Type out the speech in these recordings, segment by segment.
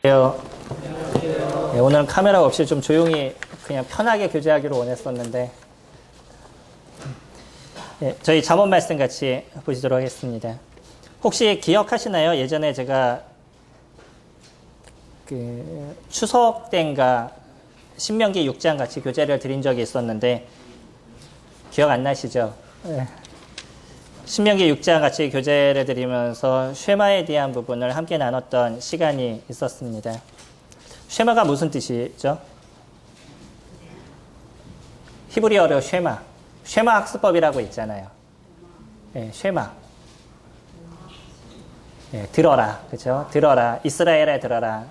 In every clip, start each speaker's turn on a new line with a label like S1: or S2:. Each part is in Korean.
S1: 안녕하세요. 네, 오늘은 카메라 없이 좀 조용히 그냥 편하게 교제하기로 원했었는데 저희 잠언 말씀 같이 보시도록 하겠습니다. 혹시 기억하시나요? 예전에 제가 추석 때인가 신명기 6장 같이 교재를 드린 적이 있었는데 기억 안 나시죠? 네. 신명기 6장 같이 교재를 드리면서 쉐마에 대한 부분을 함께 나눴던 시간이 있었습니다. 쉐마가 무슨 뜻이죠? 히브리어로 쉐마 학습법이라고 있잖아요. 네, 쉐마. 네, 들어라, 그렇죠? 들어라, 이스라엘에 들어라.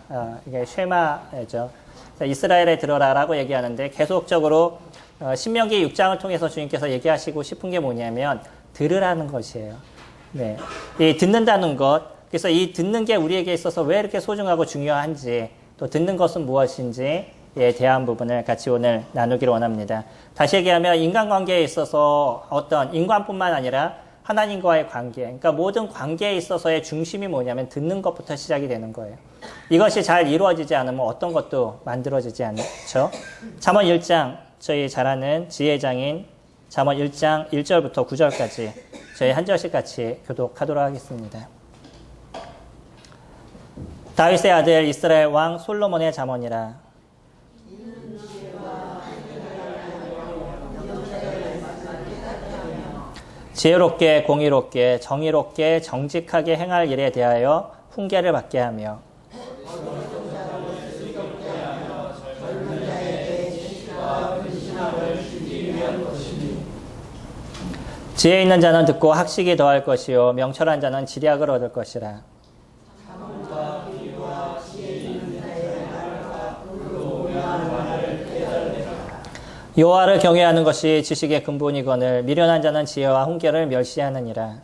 S1: 이게 쉐마죠. 이스라엘에 들어라라고 얘기하는데 계속적으로 신명기 6장을 통해서 주님께서 얘기하시고 싶은 게 뭐냐면 들으라는 것이에요. 네. 이 듣는다는 것, 그래서 이 듣는 게 우리에게 있어서 왜 이렇게 소중하고 중요한지, 또 듣는 것은 무엇인지에 대한 부분을 같이 오늘 나누기를 원합니다. 다시 얘기하면 인간관계에 있어서 어떤 인간뿐만 아니라 하나님과의 관계, 그러니까 모든 관계에 있어서의 중심이 뭐냐면 듣는 것부터 시작이 되는 거예요. 이것이 잘 이루어지지 않으면 어떤 것도 만들어지지 않죠. 잠언 1장, 저희 잘 아는 지혜장인 잠언 1장 1절부터 9절까지 저희 한 절씩 같이 교독하도록 하겠습니다. 다윗의 아들 이스라엘 왕 솔로몬의 잠언이라. 지혜롭게 공의롭게 정의롭게 정직하게 행할 일에 대하여 훈계를 받게 하며 지혜 있는 자는 듣고 학식이 더할 것이요 명철한 자는 지략을 얻을 것이라. 여호와를 경외하는 것이 지식의 근본이거늘 미련한 자는 지혜와 훈계를 멸시하느니라.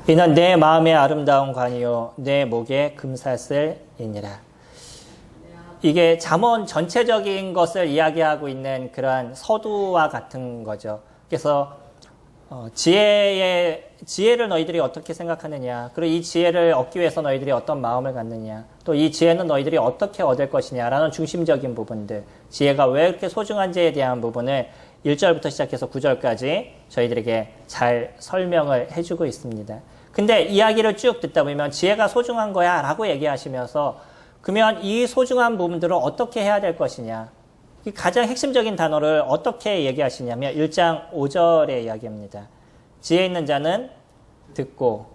S1: 이는 내 마음의 아름다운 관이요 내 목의 금사슬이니라. 이게 잠언 전체적인 것을 이야기하고 있는 그러한 서두와 같은 거죠. 그래서 지혜를 너희들이 어떻게 생각하느냐, 그리고 이 지혜를 얻기 위해서 너희들이 어떤 마음을 갖느냐, 또 이 지혜는 너희들이 어떻게 얻을 것이냐라는 중심적인 부분들, 지혜가 왜 그렇게 소중한지에 대한 부분을 1절부터 시작해서 9절까지 저희들에게 잘 설명을 해주고 있습니다. 근데 이야기를 쭉 듣다 보면 지혜가 소중한 거야 라고 얘기하시면서 그러면 이 소중한 부분들을 어떻게 해야 될 것이냐, 가장 핵심적인 단어를 어떻게 얘기하시냐면 1장 5절의 이야기입니다. 지혜 있는 자는 듣고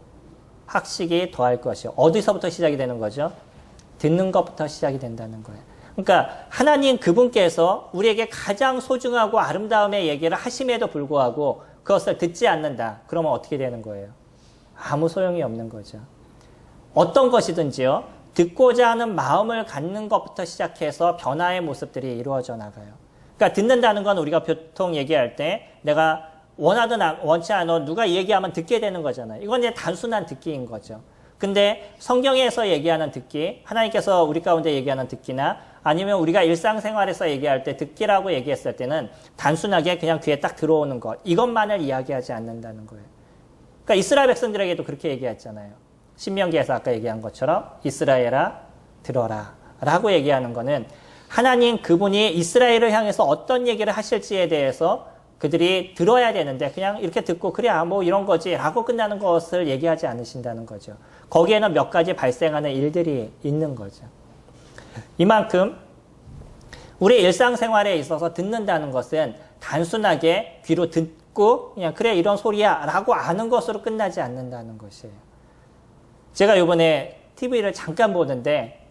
S1: 학식이 더할 것이요. 어디서부터 시작이 되는 거죠? 듣는 것부터 시작이 된다는 거예요. 그러니까 하나님 그분께서 우리에게 가장 소중하고 아름다움의 얘기를 하심에도 불구하고 그것을 듣지 않는다. 그러면 어떻게 되는 거예요? 아무 소용이 없는 거죠. 어떤 것이든지요. 듣고자 하는 마음을 갖는 것부터 시작해서 변화의 모습들이 이루어져 나가요. 그러니까 듣는다는 건 우리가 보통 얘기할 때 내가 원하든 원치 않아 누가 얘기하면 듣게 되는 거잖아요. 이건 이제 단순한 듣기인 거죠. 근데 성경에서 얘기하는 듣기, 하나님께서 우리 가운데 얘기하는 듣기나 아니면 우리가 일상생활에서 얘기할 때 듣기라고 얘기했을 때는 단순하게 그냥 귀에 딱 들어오는 것, 이것만을 이야기하지 않는다는 거예요. 그러니까 이스라엘 백성들에게도 그렇게 얘기했잖아요. 신명기에서 아까 얘기한 것처럼 이스라엘아 들어라 라고 얘기하는 거는 하나님 그분이 이스라엘을 향해서 어떤 얘기를 하실지에 대해서 그들이 들어야 되는데 그냥 이렇게 듣고 그래 뭐 이런 거지 라고 끝나는 것을 얘기하지 않으신다는 거죠. 거기에는 몇 가지 발생하는 일들이 있는 거죠. 이만큼 우리 일상생활에 있어서 듣는다는 것은 단순하게 귀로 듣고 그냥 그래 이런 소리야 라고 아는 것으로 끝나지 않는다는 것이에요. 제가 요번에 TV를 잠깐 보는데,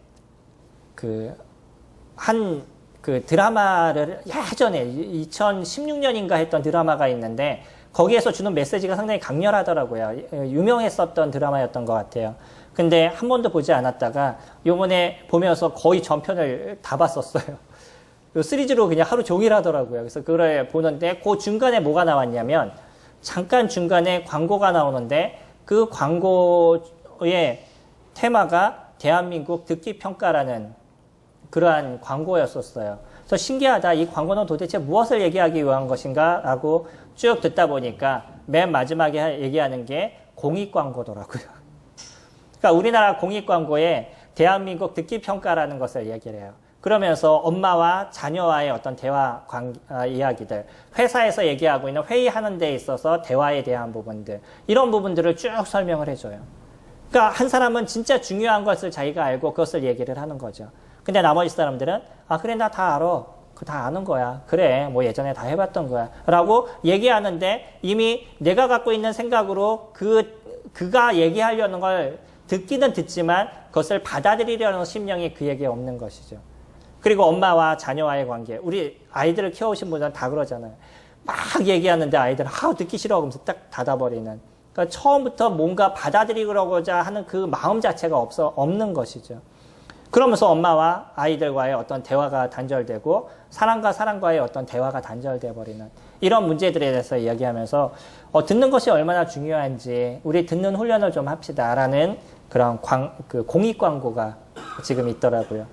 S1: 드라마를 예전에 2016년인가 했던 드라마가 있는데, 거기에서 주는 메시지가 상당히 강렬하더라고요. 유명했었던 드라마였던 것 같아요. 근데 한 번도 보지 않았다가, 요번에 보면서 거의 전편을 다 봤었어요. 시리즈로 그냥 하루 종일 하더라고요. 그래서 그걸 보는데, 그 중간에 뭐가 나왔냐면, 잠깐 중간에 광고가 나오는데, 그 광고의 테마가 대한민국 듣기 평가라는 그러한 광고였었어요. 그래서 신기하다. 이 광고는 도대체 무엇을 얘기하기 위한 것인가? 라고 쭉 듣다 보니까 맨 마지막에 얘기하는 게 공익광고더라고요. 그러니까 우리나라 공익광고에 대한민국 듣기평가라는 것을 얘기를 해요. 그러면서 엄마와 자녀와의 어떤 대화 이야기들, 회사에서 얘기하고 있는 회의하는 데 있어서 대화에 대한 부분들, 이런 부분들을 쭉 설명을 해줘요. 그러니까 한 사람은 진짜 중요한 것을 자기가 알고 그것을 얘기를 하는 거죠. 근데 나머지 사람들은 그래 나 다 알아. 그거 다 아는 거야. 그래 뭐 예전에 다 해봤던 거야. 라고 얘기하는데 이미 내가 갖고 있는 생각으로 그가 얘기하려는 걸 듣기는 듣지만 그것을 받아들이려는 심령이 그에게 없는 것이죠. 그리고 엄마와 자녀와의 관계. 우리 아이들을 키워오신 분들은 다 그러잖아요. 막 얘기하는데 아이들은 듣기 싫어 하면서 딱 닫아버리는. 그러니까 처음부터 뭔가 받아들이려고자 하는 그 마음 자체가 없는 것이죠. 그러면서 엄마와 아이들과의 어떤 대화가 단절되고 사람과 사람과의 어떤 대화가 단절돼 버리는 이런 문제들에 대해서 이야기하면서 듣는 것이 얼마나 중요한지 우리 듣는 훈련을 좀 합시다라는 그런 공익 광고가 지금 있더라고요.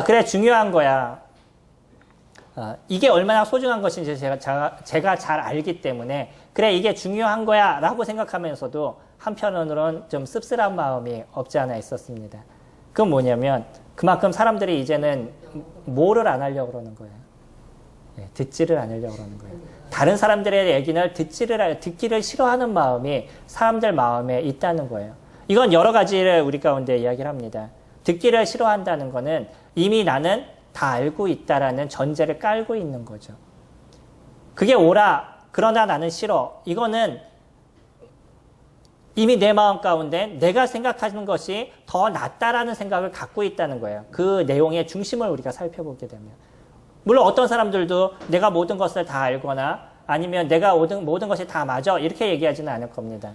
S1: 그래 중요한 거야. 이게 얼마나 소중한 것인지 제가 잘 알기 때문에 그래 이게 중요한 거야 라고 생각하면서도 한편으로는 좀 씁쓸한 마음이 없지 않아 있었습니다. 그건 뭐냐면 그만큼 사람들이 이제는 뭐를 안 하려고 그러는 거예요. 듣지를 않으려고 그러는 거예요. 다른 사람들의 얘기를 듣기를 싫어하는 마음이 사람들 마음에 있다는 거예요. 이건 여러 가지를 우리 가운데 이야기를 합니다. 듣기를 싫어한다는 거는 이미 나는 다 알고 있다라는 전제를 깔고 있는 거죠. 그게 옳아. 그러나 나는 싫어. 이거는 이미 내 마음 가운데 내가 생각하는 것이 더 낫다라는 생각을 갖고 있다는 거예요. 그 내용의 중심을 우리가 살펴보게 되면. 물론 어떤 사람들도 내가 모든 것을 다 알거나 아니면 내가 모든 것이 다 맞아 이렇게 얘기하지는 않을 겁니다.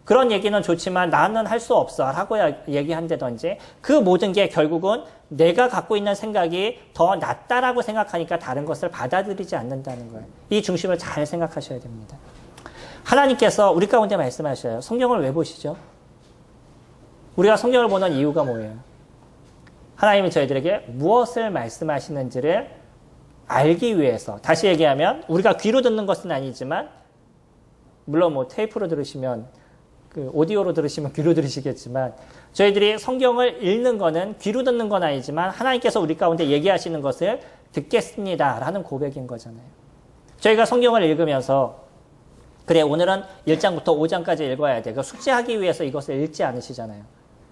S1: 그런 얘기는 좋지만 나는 할 수 없어 라고 얘기한다든지 그 모든 게 결국은 내가 갖고 있는 생각이 더 낫다라고 생각하니까 다른 것을 받아들이지 않는다는 거예요. 이 중심을 잘 생각하셔야 됩니다. 하나님께서 우리 가운데 말씀하셔요. 성경을 왜 보시죠? 우리가 성경을 보는 이유가 뭐예요? 하나님이 저희들에게 무엇을 말씀하시는지를 알기 위해서. 다시 얘기하면 우리가 귀로 듣는 것은 아니지만 물론 뭐 테이프로 들으시면 오디오로 들으시면 귀로 들으시겠지만 저희들이 성경을 읽는 거는 귀로 듣는 건 아니지만 하나님께서 우리 가운데 얘기하시는 것을 듣겠습니다 라는 고백인 거잖아요. 저희가 성경을 읽으면서 그래 오늘은 1장부터 5장까지 읽어야 돼. 숙제하기 위해서 이것을 읽지 않으시잖아요.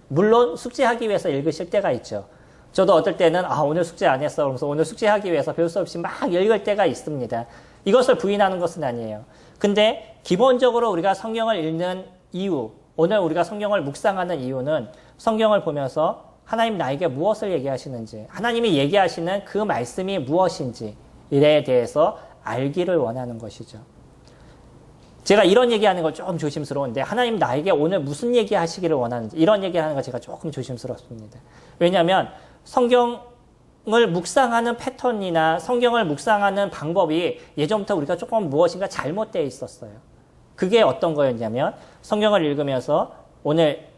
S1: 물론 숙제하기 위해서 읽으실 때가 있죠. 저도 어떨 때는 오늘 숙제 안 했어. 그러면서 오늘 숙제하기 위해서 별 수 없이 막 읽을 때가 있습니다. 이것을 부인하는 것은 아니에요. 근데 기본적으로 우리가 성경을 읽는 이유, 오늘 우리가 성경을 묵상하는 이유는 성경을 보면서 하나님 나에게 무엇을 얘기하시는지, 하나님이 얘기하시는 그 말씀이 무엇인지 이에 대해서 알기를 원하는 것이죠. 제가 이런 얘기하는 걸 조금 조심스러운데 하나님 나에게 오늘 무슨 얘기 하시기를 원하는지 이런 얘기하는 거 제가 조금 조심스럽습니다. 왜냐하면 성경을 묵상하는 패턴이나 성경을 묵상하는 방법이 예전부터 우리가 조금 무엇인가 잘못되어 있었어요. 그게 어떤 거였냐면 성경을 읽으면서 오늘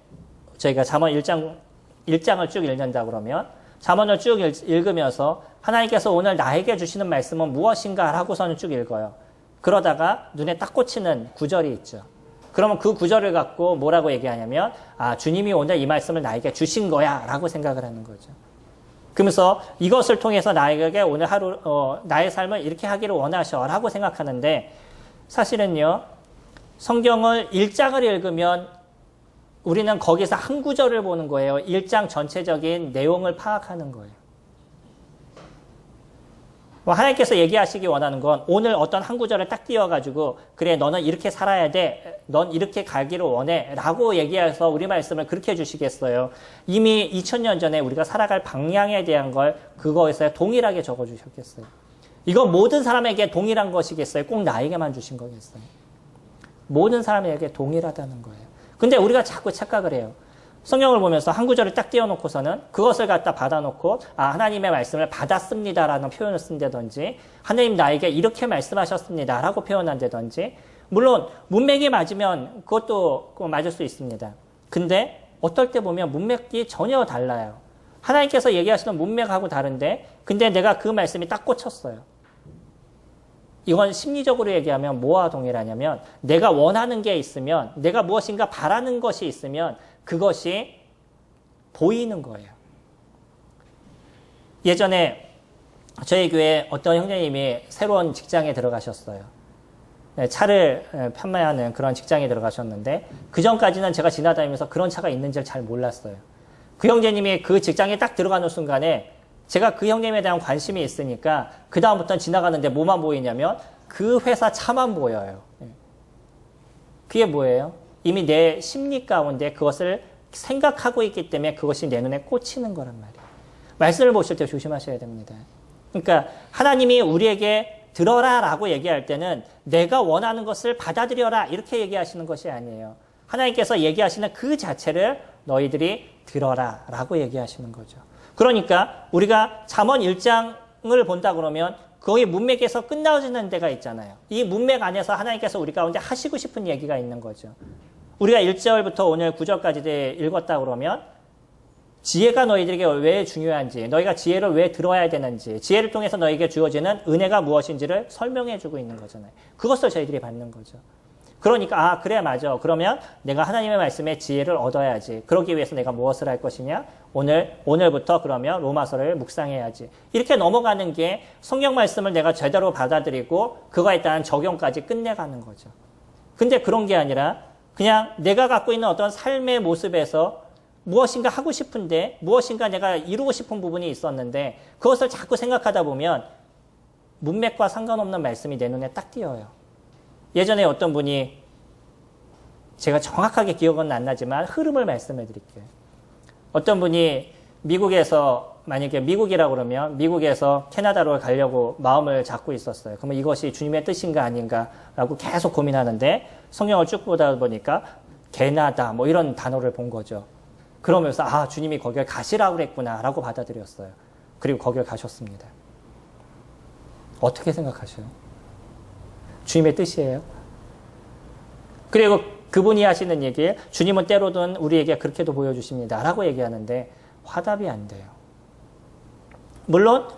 S1: 저희가 잠언 1장을 쭉 읽는다 그러면 잠언을 쭉 읽으면서 하나님께서 오늘 나에게 주시는 말씀은 무엇인가 하고서는 쭉 읽어요. 그러다가 눈에 딱 꽂히는 구절이 있죠. 그러면 그 구절을 갖고 뭐라고 얘기하냐면 주님이 오늘 이 말씀을 나에게 주신 거야 라고 생각을 하는 거죠. 그러면서 이것을 통해서 나에게 오늘 하루 나의 삶을 이렇게 하기를 원하셔 라고 생각하는데 사실은요. 성경을 1장을 읽으면 우리는 거기서 한 구절을 보는 거예요. 1장 전체적인 내용을 파악하는 거예요. 하나님께서 얘기하시기 원하는 건 오늘 어떤 한 구절을 딱 띄워가지고 그래 너는 이렇게 살아야 돼. 넌 이렇게 가기를 원해. 라고 얘기해서 우리 말씀을 그렇게 해주시겠어요. 이미 2000년 전에 우리가 살아갈 방향에 대한 걸 그거에서 동일하게 적어주셨겠어요. 이건 모든 사람에게 동일한 것이겠어요? 꼭 나에게만 주신 거겠어요? 모든 사람에게 동일하다는 거예요. 근데 우리가 자꾸 착각을 해요. 성경을 보면서 한 구절을 딱 띄워놓고서는 그것을 갖다 받아놓고 하나님의 말씀을 받았습니다라는 표현을 쓴다든지 하나님 나에게 이렇게 말씀하셨습니다라고 표현한다든지 물론 문맥이 맞으면 그것도 맞을 수 있습니다. 근데 어떨 때 보면 문맥이 전혀 달라요. 하나님께서 얘기하시는 문맥하고 다른데 근데 내가 그 말씀이 딱 꽂혔어요. 이건 심리적으로 얘기하면 뭐와 동일하냐면 내가 원하는 게 있으면 내가 무엇인가 바라는 것이 있으면 그것이 보이는 거예요. 예전에 저희 교회에 어떤 형제님이 새로운 직장에 들어가셨어요. 차를 판매하는 그런 직장에 들어가셨는데 그 전까지는 제가 지나다니면서 그런 차가 있는지를 잘 몰랐어요. 그 형제님이 그 직장에 딱 들어가는 순간에 제가 그 형님에 대한 관심이 있으니까 그 다음부터는 지나가는데 뭐만 보이냐면 그 회사 차만 보여요. 그게 뭐예요? 이미 내 심리 가운데 그것을 생각하고 있기 때문에 그것이 내 눈에 꽂히는 거란 말이에요. 말씀을 보실 때 조심하셔야 됩니다. 그러니까 하나님이 우리에게 들어라 라고 얘기할 때는 내가 원하는 것을 받아들여라 이렇게 얘기하시는 것이 아니에요. 하나님께서 얘기하시는 그 자체를 너희들이 들어라 라고 얘기하시는 거죠. 그러니까 우리가 잠언 1장을 본다 그러면 거기 문맥에서 끝나지는 데가 있잖아요. 이 문맥 안에서 하나님께서 우리 가운데 하시고 싶은 얘기가 있는 거죠. 우리가 1절부터 오늘 9절까지 읽었다 그러면 지혜가 너희들에게 왜 중요한지, 너희가 지혜를 왜 들어야 되는지, 지혜를 통해서 너희에게 주어지는 은혜가 무엇인지를 설명해 주고 있는 거잖아요. 그것을 저희들이 받는 거죠. 그러니까 그래 맞아. 그러면 내가 하나님의 말씀에 지혜를 얻어야지. 그러기 위해서 내가 무엇을 할 것이냐? 오늘부터 그러면 로마서를 묵상해야지. 이렇게 넘어가는 게 성경 말씀을 내가 제대로 받아들이고 그거에 따른 적용까지 끝내가는 거죠. 근데 그런 게 아니라 그냥 내가 갖고 있는 어떤 삶의 모습에서 무엇인가 하고 싶은데 무엇인가 내가 이루고 싶은 부분이 있었는데 그것을 자꾸 생각하다 보면 문맥과 상관없는 말씀이 내 눈에 딱 띄어요. 예전에 어떤 분이 제가 정확하게 기억은 안 나지만 흐름을 말씀해 드릴게요. 어떤 분이 미국에서 만약에 미국이라고 그러면 미국에서 캐나다로 가려고 마음을 잡고 있었어요. 그러면 이것이 주님의 뜻인가 아닌가라고 계속 고민하는데 성경을 쭉 보다 보니까 캐나다 뭐 이런 단어를 본 거죠. 그러면서 주님이 거기를 가시라고 그랬구나 라고 받아들였어요. 그리고 거기를 가셨습니다. 어떻게 생각하셔요? 주님의 뜻이에요. 그리고 그분이 하시는 얘기, 주님은 때로는 우리에게 그렇게도 보여주십니다 라고 얘기하는데 화답이 안 돼요. 물론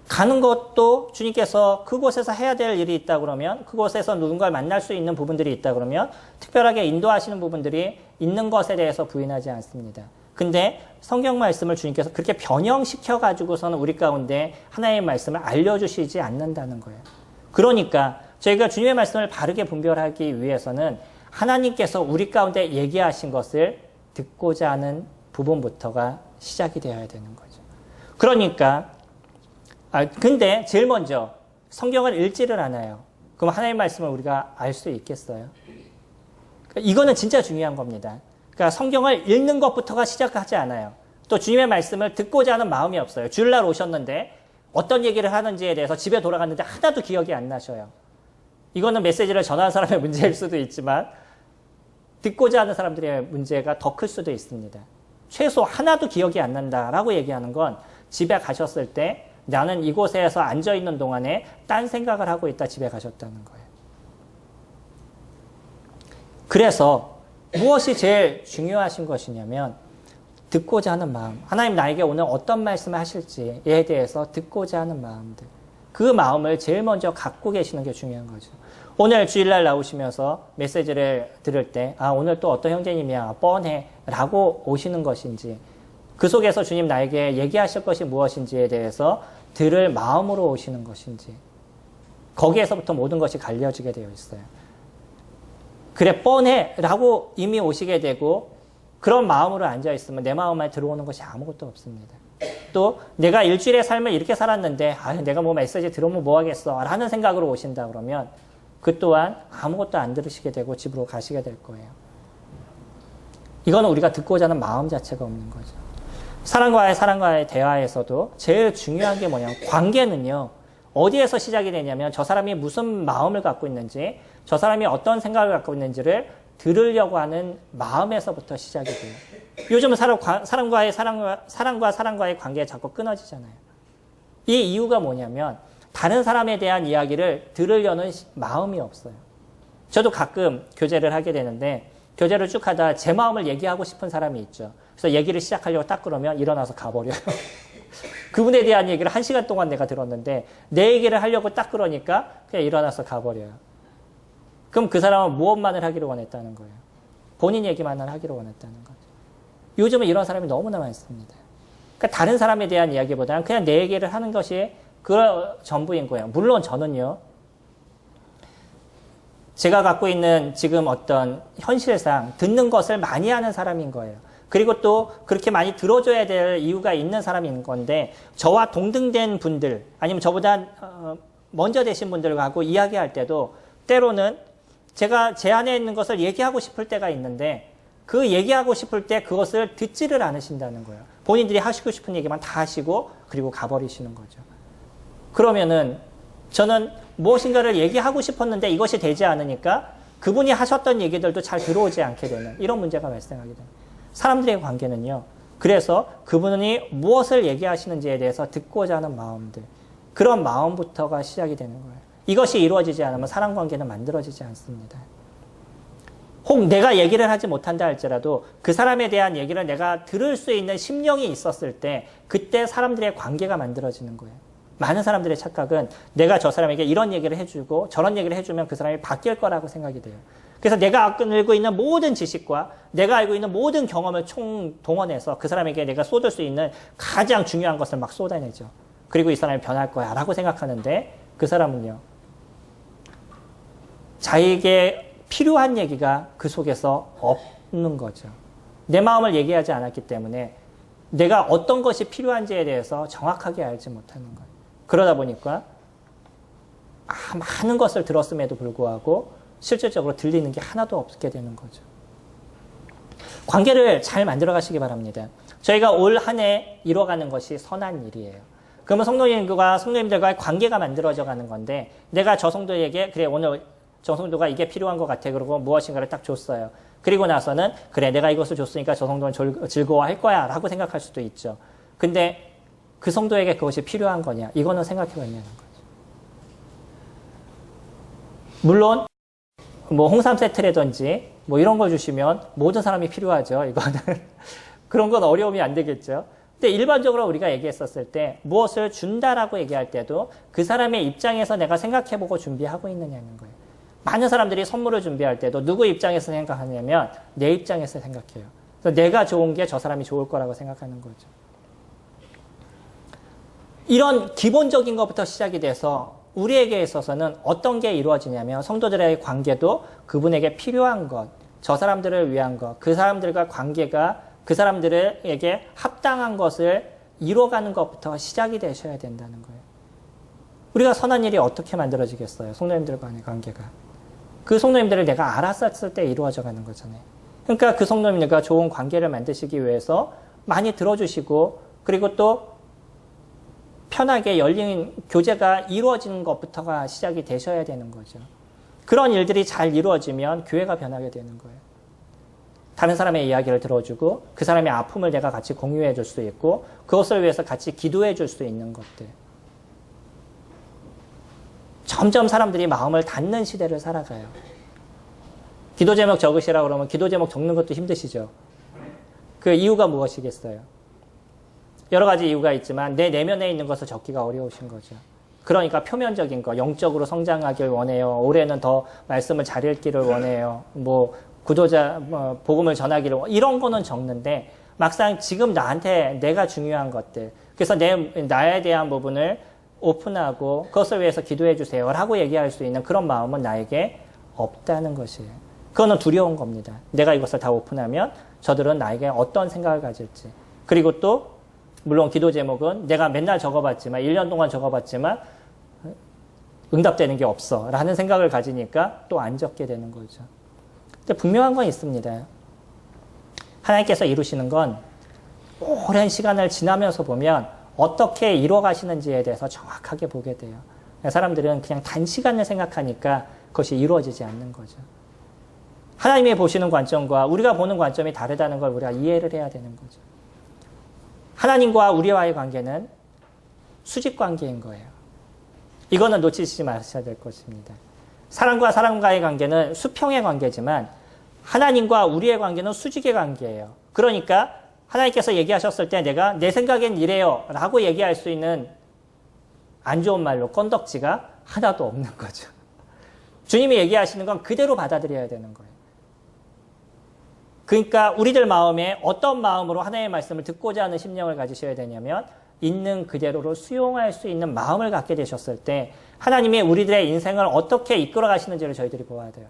S1: 가는 것도 주님께서 그곳에서 해야 될 일이 있다 그러면 그곳에서 누군가를 만날 수 있는 부분들이 있다 그러면 특별하게 인도하시는 부분들이 있는 것에 대해서 부인하지 않습니다. 근데 성경 말씀을 주님께서 그렇게 변형시켜 가지고서는 우리 가운데 하나님의 말씀을 알려주시지 않는다는 거예요. 그러니까 저희가 주님의 말씀을 바르게 분별하기 위해서는 하나님께서 우리 가운데 얘기하신 것을 듣고자 하는 부분부터가 시작이 되어야 되는 거죠. 그러니까 근데 제일 먼저 성경을 읽지를 않아요. 그럼 하나님의 말씀을 우리가 알 수 있겠어요? 이거는 진짜 중요한 겁니다. 그러니까 성경을 읽는 것부터가 시작하지 않아요. 또 주님의 말씀을 듣고자 하는 마음이 없어요. 주일날 오셨는데 어떤 얘기를 하는지에 대해서 집에 돌아갔는데 하나도 기억이 안 나셔요. 이거는 메시지를 전하는 사람의 문제일 수도 있지만 듣고자 하는 사람들의 문제가 더 클 수도 있습니다. 최소 하나도 기억이 안 난다라고 얘기하는 건 집에 가셨을 때 나는 이곳에서 앉아있는 동안에 딴 생각을 하고 있다 집에 가셨다는 거예요. 그래서 무엇이 제일 중요하신 것이냐면 듣고자 하는 마음. 하나님 나에게 오늘 어떤 말씀을 하실지에 대해서 듣고자 하는 마음들. 그 마음을 제일 먼저 갖고 계시는 게 중요한 거죠. 오늘 주일날 나오시면서 메시지를 들을 때 오늘 또 어떤 형제님이야 뻔해 라고 오시는 것인지 그 속에서 주님 나에게 얘기하실 것이 무엇인지에 대해서 들을 마음으로 오시는 것인지 거기에서부터 모든 것이 갈려지게 되어 있어요. 그래 뻔해 라고 이미 오시게 되고 그런 마음으로 앉아있으면 내 마음에 들어오는 것이 아무것도 없습니다. 또 내가 일주일의 삶을 이렇게 살았는데 내가 뭐 메시지 들으면 뭐 하겠어 라는 생각으로 오신다 그러면 그 또한 아무것도 안 들으시게 되고 집으로 가시게 될 거예요. 이거는 우리가 듣고자 하는 마음 자체가 없는 거죠. 사람과의 대화에서도 제일 중요한 게 뭐냐면 관계는요. 어디에서 시작이 되냐면 저 사람이 무슨 마음을 갖고 있는지 저 사람이 어떤 생각을 갖고 있는지를 들으려고 하는 마음에서부터 시작이 돼요. 요즘은 사람과의 관계가 자꾸 끊어지잖아요. 이 이유가 뭐냐면 다른 사람에 대한 이야기를 들으려는 마음이 없어요. 저도 가끔 교제를 하게 되는데 교제를 쭉 하다 제 마음을 얘기하고 싶은 사람이 있죠. 그래서 얘기를 시작하려고 딱 그러면 일어나서 가버려요. 그분에 대한 얘기를 1시간 동안 내가 들었는데 내 얘기를 하려고 딱 그러니까 그냥 일어나서 가버려요. 그럼 그 사람은 무엇만을 하기를 원했다는 거예요. 본인 얘기만을 하기를 원했다는 거죠. 요즘은 이런 사람이 너무나 많습니다. 그러니까 다른 사람에 대한 이야기보다는 그냥 내 얘기를 하는 것이 그 전부인 거예요. 물론 저는요. 제가 갖고 있는 지금 어떤 현실상 듣는 것을 많이 하는 사람인 거예요. 그리고 또 그렇게 많이 들어줘야 될 이유가 있는 사람인 건데 저와 동등된 분들 아니면 저보다 먼저 되신 분들하고 이야기할 때도 때로는 제가 제 안에 있는 것을 얘기하고 싶을 때가 있는데 그 얘기하고 싶을 때 그것을 듣지를 않으신다는 거예요. 본인들이 하시고 싶은 얘기만 다 하시고 그리고 가버리시는 거죠. 그러면은 저는 무엇인가를 얘기하고 싶었는데 이것이 되지 않으니까 그분이 하셨던 얘기들도 잘 들어오지 않게 되는 이런 문제가 발생하게 됩니다. 사람들의 관계는요. 그래서 그분이 무엇을 얘기하시는지에 대해서 듣고자 하는 마음들 그런 마음부터가 시작이 되는 거예요. 이것이 이루어지지 않으면 사람관계는 만들어지지 않습니다. 혹 내가 얘기를 하지 못한다 할지라도 그 사람에 대한 얘기를 내가 들을 수 있는 심령이 있었을 때 그때 사람들의 관계가 만들어지는 거예요. 많은 사람들의 착각은 내가 저 사람에게 이런 얘기를 해주고 저런 얘기를 해주면 그 사람이 바뀔 거라고 생각이 돼요. 그래서 내가 알고 있는 모든 지식과 내가 알고 있는 모든 경험을 총동원해서 그 사람에게 내가 쏟을 수 있는 가장 중요한 것을 막 쏟아내죠. 그리고 이 사람이 변할 거야 라고 생각하는데 그 사람은요. 자기에게 필요한 얘기가 그 속에서 없는 거죠. 내 마음을 얘기하지 않았기 때문에 내가 어떤 것이 필요한지에 대해서 정확하게 알지 못하는 거예요. 그러다 보니까 많은 것을 들었음에도 불구하고 실질적으로 들리는 게 하나도 없게 되는 거죠. 관계를 잘 만들어 가시기 바랍니다. 저희가 올 한 해 이뤄가는 것이 선한 일이에요. 그러면 성도님들과의 관계가 만들어져 가는 건데 내가 저 성도에게 그래 오늘 저 성도가 이게 필요한 것 같아 그러고 무엇인가를 딱 줬어요. 그리고 나서는 그래 내가 이것을 줬으니까 저 성도는 즐거워할 거야 라고 생각할 수도 있죠. 근데 그 성도에게 그것이 필요한 거냐 이거는 생각해 봐야 하는 거죠. 물론 뭐 홍삼 세트라든지 뭐 이런 걸 주시면 모든 사람이 필요하죠. 이거는 그런 건 어려움이 안 되겠죠. 근데 일반적으로 우리가 얘기했었을 때 무엇을 준다라고 얘기할 때도 그 사람의 입장에서 내가 생각해보고 준비하고 있느냐는 거예요. 많은 사람들이 선물을 준비할 때도 누구 입장에서 생각하냐면 내 입장에서 생각해요. 그래서 내가 좋은 게 저 사람이 좋을 거라고 생각하는 거죠. 이런 기본적인 것부터 시작이 돼서 우리에게 있어서는 어떤 게 이루어지냐면 성도들의 관계도 그분에게 필요한 것, 저 사람들을 위한 것, 그 사람들과 관계가 그 사람들에게 합당한 것을 이뤄가는 것부터 시작이 되셔야 된다는 거예요. 우리가 선한 일이 어떻게 만들어지겠어요? 성도님들과의 관계가. 그 성도님들을 내가 알았었을 때 이루어져 가는 거잖아요. 그러니까 그 성도님들과 좋은 관계를 만드시기 위해서 많이 들어주시고 그리고 또 편하게 열린 교제가 이루어지는 것부터가 시작이 되셔야 되는 거죠. 그런 일들이 잘 이루어지면 교회가 변하게 되는 거예요. 다른 사람의 이야기를 들어주고 그 사람의 아픔을 내가 같이 공유해 줄 수 있고 그것을 위해서 같이 기도해 줄 수 있는 것들. 점점 사람들이 마음을 닫는 시대를 살아가요. 기도 제목 적으시라고 그러면 기도 제목 적는 것도 힘드시죠. 그 이유가 무엇이겠어요? 여러 가지 이유가 있지만 내 내면에 있는 것을 적기가 어려우신 거죠. 그러니까 표면적인 거, 영적으로 성장하길 원해요. 올해는 더 말씀을 잘 읽기를 원해요. 뭐 구도자 복음을 전하기를 이런 거는 적는데 막상 지금 나한테 내가 중요한 것들 그래서 나에 대한 부분을 오픈하고 그것을 위해서 기도해 주세요 라고 얘기할 수 있는 그런 마음은 나에게 없다는 것이에요. 그거는 두려운 겁니다. 내가 이것을 다 오픈하면 저들은 나에게 어떤 생각을 가질지. 그리고 또 물론 기도 제목은 내가 맨날 적어봤지만 1년 동안 적어봤지만 응답되는 게 없어 라는 생각을 가지니까 또 안 적게 되는 거죠. 근데 분명한 건 있습니다. 하나님께서 이루시는 건 오랜 시간을 지나면서 보면 어떻게 이루어가시는지에 대해서 정확하게 보게 돼요. 사람들은 그냥 단시간을 생각하니까 그것이 이루어지지 않는 거죠. 하나님이 보시는 관점과 우리가 보는 관점이 다르다는 걸 우리가 이해를 해야 되는 거죠. 하나님과 우리와의 관계는 수직 관계인 거예요. 이거는 놓치지 마셔야 될 것입니다. 사람과 사람과의 관계는 수평의 관계지만 하나님과 우리의 관계는 수직의 관계예요. 그러니까 하나님께서 얘기하셨을 때 내가 내 생각엔 이래요 라고 얘기할 수 있는 안 좋은 말로 건덕지가 하나도 없는 거죠. 주님이 얘기하시는 건 그대로 받아들여야 되는 거예요. 그러니까 우리들 마음에 어떤 마음으로 하나님의 말씀을 듣고자 하는 심령을 가지셔야 되냐면 있는 그대로로 수용할 수 있는 마음을 갖게 되셨을 때 하나님이 우리들의 인생을 어떻게 이끌어 가시는지를 저희들이 보아야 돼요.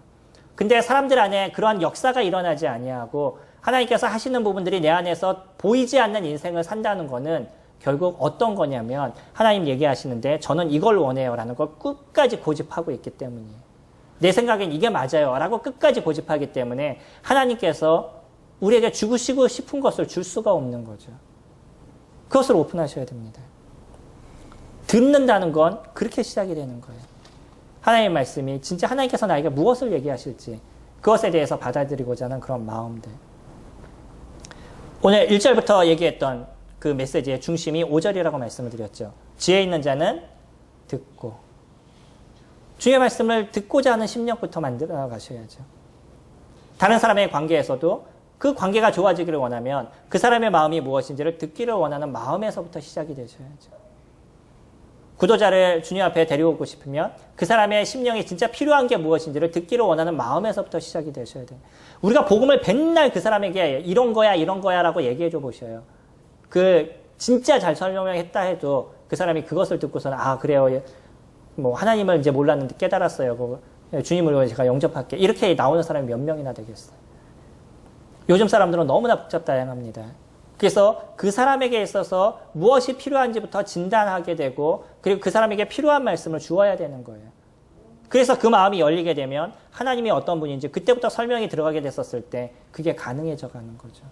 S1: 근데 사람들 안에 그러한 역사가 일어나지 아니하고 하나님께서 하시는 부분들이 내 안에서 보이지 않는 인생을 산다는 거는 결국 어떤 거냐면 하나님 얘기하시는데 저는 이걸 원해요 라는 걸 끝까지 고집하고 있기 때문이에요. 내 생각엔 이게 맞아요 라고 끝까지 고집하기 때문에 하나님께서 우리에게 주고 싶은 것을 줄 수가 없는 거죠. 그것을 오픈하셔야 됩니다. 듣는다는 건 그렇게 시작이 되는 거예요. 하나님의 말씀이 진짜 하나님께서 나에게 무엇을 얘기하실지 그것에 대해서 받아들이고자 하는 그런 마음들. 오늘 1절부터 얘기했던 그 메시지의 중심이 5절이라고 말씀을 드렸죠. 지혜 있는 자는 듣고. 주의 말씀을 듣고자 하는 심령부터 만들어 가셔야죠. 다른 사람의 관계에서도 그 관계가 좋아지기를 원하면 그 사람의 마음이 무엇인지를 듣기를 원하는 마음에서부터 시작이 되셔야죠. 구도자를 주님 앞에 데려오고 싶으면 그 사람의 심령이 진짜 필요한 게 무엇인지를 듣기를 원하는 마음에서부터 시작이 되셔야 돼요. 우리가 복음을 맨날 그 사람에게 이런 거야 라고 얘기해 줘 보셔요. 그 진짜 잘 설명했다 해도 그 사람이 그것을 듣고서는 아 그래요. 뭐 하나님을 이제 몰랐는데 깨달았어요. 주님을 제가 영접할게. 이렇게 나오는 사람이 몇 명이나 되겠어요. 요즘 사람들은 너무나 복잡다양합니다. 그래서 그 사람에게 있어서 무엇이 필요한지부터 진단하게 되고 그리고 그 사람에게 필요한 말씀을 주어야 되는 거예요. 그래서 그 마음이 열리게 되면 하나님이 어떤 분인지 그때부터 설명이 들어가게 됐었을 때 그게 가능해져 가는 거죠.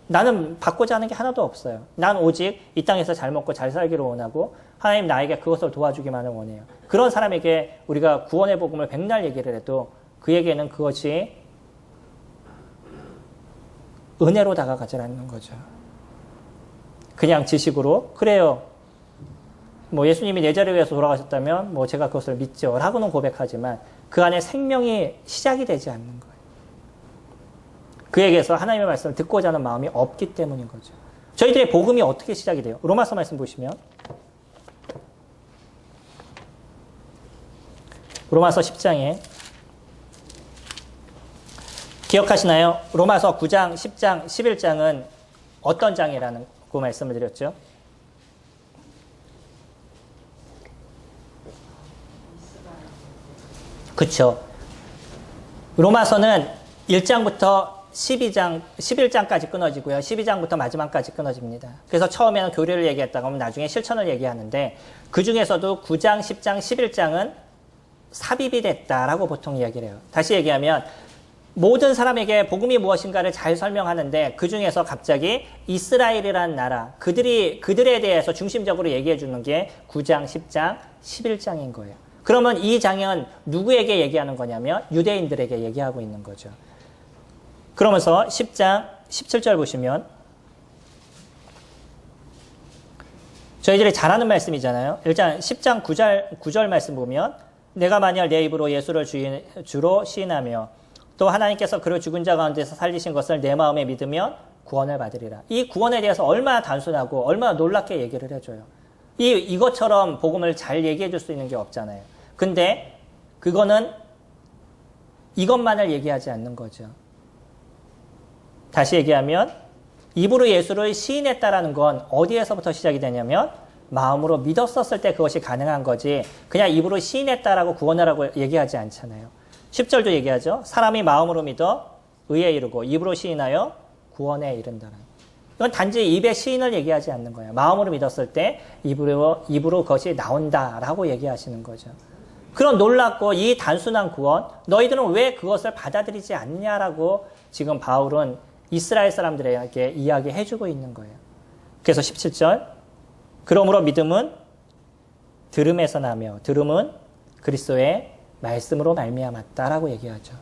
S1: 나는 받고자 하는 게 하나도 없어요. 난 오직 이 땅에서 잘 먹고 잘 살기를 원하고 하나님 나에게 그것을 도와주기만을 원해요. 그런 사람에게 우리가 구원의 복음을 백날 얘기를 해도 그에게는 그것이 은혜로 다가가지 않는 거죠. 그냥 지식으로 그래요. 뭐 예수님이 내 자를 위해서 돌아가셨다면 뭐 제가 그것을 믿죠 라고는 고백하지만 그 안에 생명이 시작이 되지 않는 거예요. 그에게서 하나님의 말씀을 듣고자 하는 마음이 없기 때문인 거죠. 저희들의 복음이 어떻게 시작이 돼요? 로마서 말씀 보시면 로마서 10장에 기억하시나요? 로마서 9장, 10장, 11장은 어떤 장이라는 그 말씀을 드렸죠? 그렇죠. 로마서는 1장부터 11장까지 끊어지고요. 12장부터 마지막까지 끊어집니다. 그래서 처음에는 교리를 얘기했다가 하면 나중에 실천을 얘기하는데 그 중에서도 9장, 10장, 11장은 삽입이 됐다라고 보통 이야기를 해요. 다시 얘기하면 모든 사람에게 복음이 무엇인가를 잘 설명하는데 그 중에서 갑자기 이스라엘이라는 나라, 그들에 대해서 중심적으로 얘기해 주는 게 9장, 10장, 11장인 거예요. 그러면 이 장은 누구에게 얘기하는 거냐면 유대인들에게 얘기하고 있는 거죠. 그러면서 10장 17절 보시면 저희들이 잘 아는 말씀이잖아요. 일단 10장 9절 말씀 보면 내가 만약 내 입으로 예수를 주로 시인하며 또 하나님께서 그를 죽은 자 가운데서 살리신 것을 내 마음에 믿으면 구원을 받으리라. 이 구원에 대해서 얼마나 단순하고 얼마나 놀랍게 얘기를 해줘요. 이것처럼 복음을 잘 얘기해 줄 수 있는 게 없잖아요. 근데 그거는 이것만을 얘기하지 않는 거죠. 다시 얘기하면 입으로 예수를 시인했다라는 건 어디에서부터 시작이 되냐면 마음으로 믿었었을 때 그것이 가능한 거지 그냥 입으로 시인했다라고 구원하라고 얘기하지 않잖아요. 10절도 얘기하죠. 사람이 마음으로 믿어 의에 이르고 입으로 시인하여 구원에 이른다라. 이건 단지 입의 시인을 얘기하지 않는 거예요. 마음으로 믿었을 때 입으로 그것이 나온다라고 얘기하시는 거죠. 그런 놀랍고 이 단순한 구원, 너희들은 왜 그것을 받아들이지 않냐라고 지금 바울은 이스라엘 사람들에게 이야기해주고 있는 거예요. 그래서 17절 그러므로 믿음은 들음에서 나며 들음은 그리스도의 말씀으로 말미암았다라고 얘기하죠.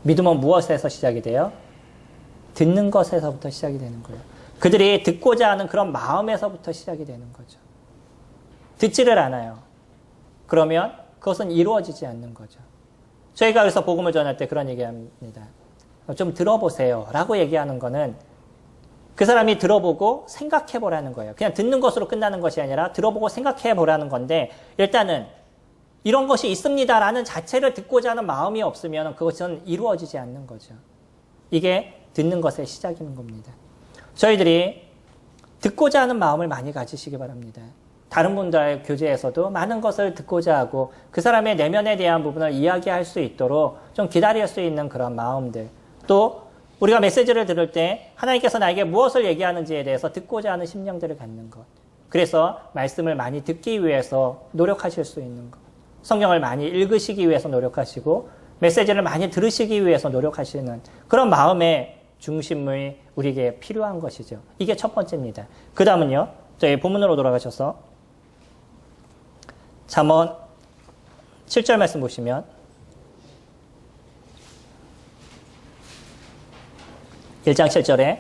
S1: 믿음은 무엇에서 시작이 돼요? 듣는 것에서부터 시작이 되는 거예요. 그들이 듣고자 하는 그런 마음에서부터 시작이 되는 거죠. 듣지를 않아요. 그러면 그것은 이루어지지 않는 거죠. 저희가 그래서 복음을 전할 때 그런 얘기합니다. 좀 들어보세요 라고 얘기하는 거는 그 사람이 들어보고 생각해 보라는 거예요. 그냥 듣는 것으로 끝나는 것이 아니라 들어보고 생각해 보라는 건데 일단은 이런 것이 있습니다라는 자체를 듣고자 하는 마음이 없으면 그것은 이루어지지 않는 거죠. 이게 듣는 것의 시작인 겁니다. 저희들이 듣고자 하는 마음을 많이 가지시기 바랍니다. 다른 분들의 교제에서도 많은 것을 듣고자 하고 그 사람의 내면에 대한 부분을 이야기할 수 있도록 좀 기다릴 수 있는 그런 마음들. 또 우리가 메시지를 들을 때 하나님께서 나에게 무엇을 얘기하는지에 대해서 듣고자 하는 심령들을 갖는 것. 그래서 말씀을 많이 듣기 위해서 노력하실 수 있는 것. 성경을 많이 읽으시기 위해서 노력하시고 메시지를 많이 들으시기 위해서 노력하시는 그런 마음의 중심이 우리에게 필요한 것이죠. 이게 첫 번째입니다. 그 다음은요. 저희 본문으로 돌아가셔서 잠언 7절 말씀 보시면 1장 7절에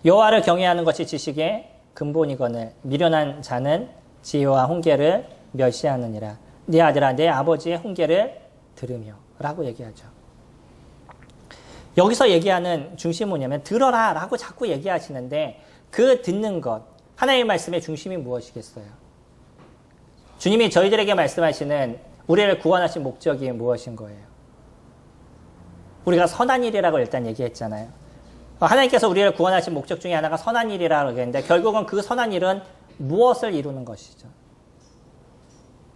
S1: 여호와를 경외하는 것이 지식의 근본이거늘 미련한 자는 지혜와 훈계를 멸시하느니라. 네 아들아 내 아버지의 훈계를 들으며 라고 얘기하죠. 여기서 얘기하는 중심은 뭐냐면 들어라 라고 자꾸 얘기하시는데 그 듣는 것 하나님의 말씀의 중심이 무엇이겠어요? 주님이 저희들에게 말씀하시는 우리를 구원하신 목적이 무엇인 거예요? 우리가 선한 일이라고 일단 얘기했잖아요. 하나님께서 우리를 구원하신 목적 중에 하나가 선한 일이라고 얘기했는데 결국은 그 선한 일은 무엇을 이루는 것이죠?